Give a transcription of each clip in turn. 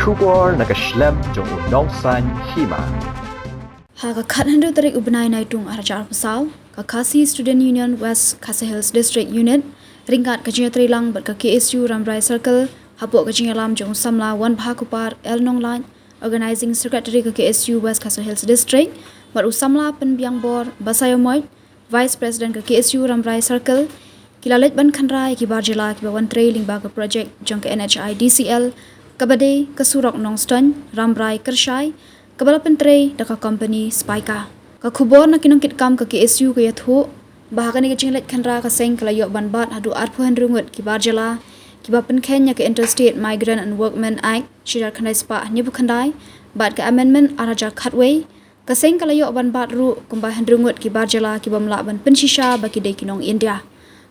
Shubor nakaslem jong Nong Hima. Haka Kathandu tarik ubnai naitung arajar pasau, Kakasi Student Union West Khasi Hills District Unit, ringkat kajian trilang ber KSU Ramrai Circle, hapok kajian alam jong samla wan bahakupar El Nong Line, Organizing Secretary KSU West Khasi Hills District, baru samla pen Biang bor Basayomoy, Vice President KSU Ramrai Circle, kilalet ban khanrai kibar Jylla kibawan trailing baga project jong ke NHI DCL, kabade kasurok Nong Ramrai Kershai, kabala pentre daka company Spika. Ka khubor na kinongkit kam ka KSU ka yathu bahaka ni kachinglet khanra ka seng kalayo banbat hadu arphan rungut kibar Jylla kiba penkhen ya ka Interstate Migrant and Workmen Act shirar khandai spa nyibu khandai bat ka amendment araja khatway ka seng kalayo banbat ru kumba handrungut kibar Jylla kiba mla ban Pynshisha baki dei kinong India.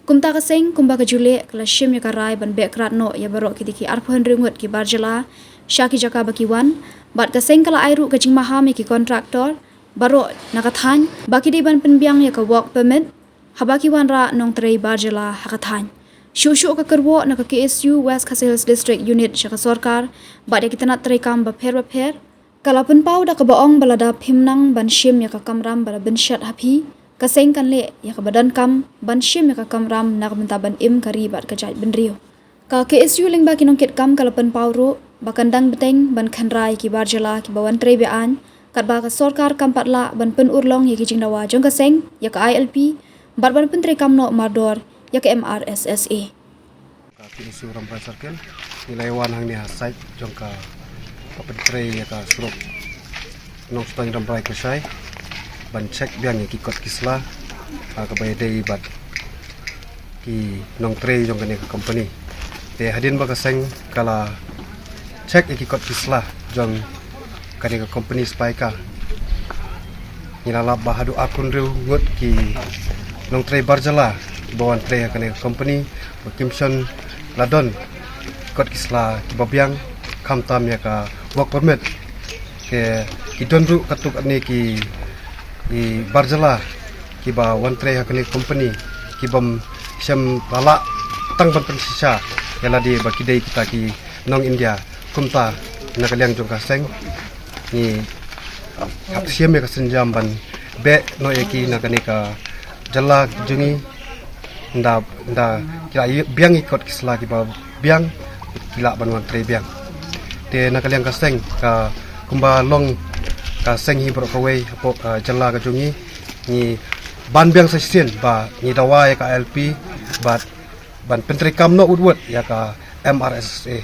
Kumta ka seng kumba ka jule kala shim ya ka rai ban bekrat no ya barok kidiki arphan rungut kibar Jylla Shaki jaka baki wan, bat kaseng kala airu kajing maham ki kontraktor, baro nakathan, baki di ban penbiang ya ka work permit, habaki wan ra nong trei bar Jylla hakathan. Shushu ka kerwo na ka KSU West Khasi Hills District Unit shaka sorkar, bat ya kita nak trei kam bapher, kala penpau da ka baong balada phimnang ban shim ya ka kamram bala benshat hapi, kaseng kan le ya ka badan kam ban shim ya ka kamram nak benta ban im kari bat ka jait benrio. Ka KSU ling baki nong kit kam kala penpau ru, bakandang beteng ban khanrai kibar Jylla ki bawan trei bean kat ba ka sorkar kampat la ban pen urlong ye ki jingdawa jong ka seng ya ka ILP bar ban pen trei kamno mardor ya ka MRSSA ka KSU Ramrai Circle nilai wan hang ni hasai jong ka pen trei ya ka suruk Nong Ramrai Kershai ban cek biang ye ki kot kisla ka bai dei bat ki nong trei jong ka ni ka company te hadin ba ka seng kala cek ikut kislah jong kadang company Spika nilala bahadu akun riu ngut ki nong trei bar Jylla bawan trei kadang company berkimson ladon ikut kislah ki Biang kam tam ya ka work permit ke idon ru katuk ni ki bar Jylla ki bawan trei kadang company ki bam syam lala tang ban Pynshisha yala di baki dei kita ki nong India kumta nakaliang jong kaseng ni hap siam ya kasenjam ban be no eki nakanika Jylla jungi nda kila biang ikot kisla ki ba biang kila ban wan trei biang te nakaliang kaseng ka kumba long kaseng hi bro kawai hapo Jylla ka jungi ni ban biang sesien ba ni dawa ya ka LP ban pentrikam no udwat ya ka MRSA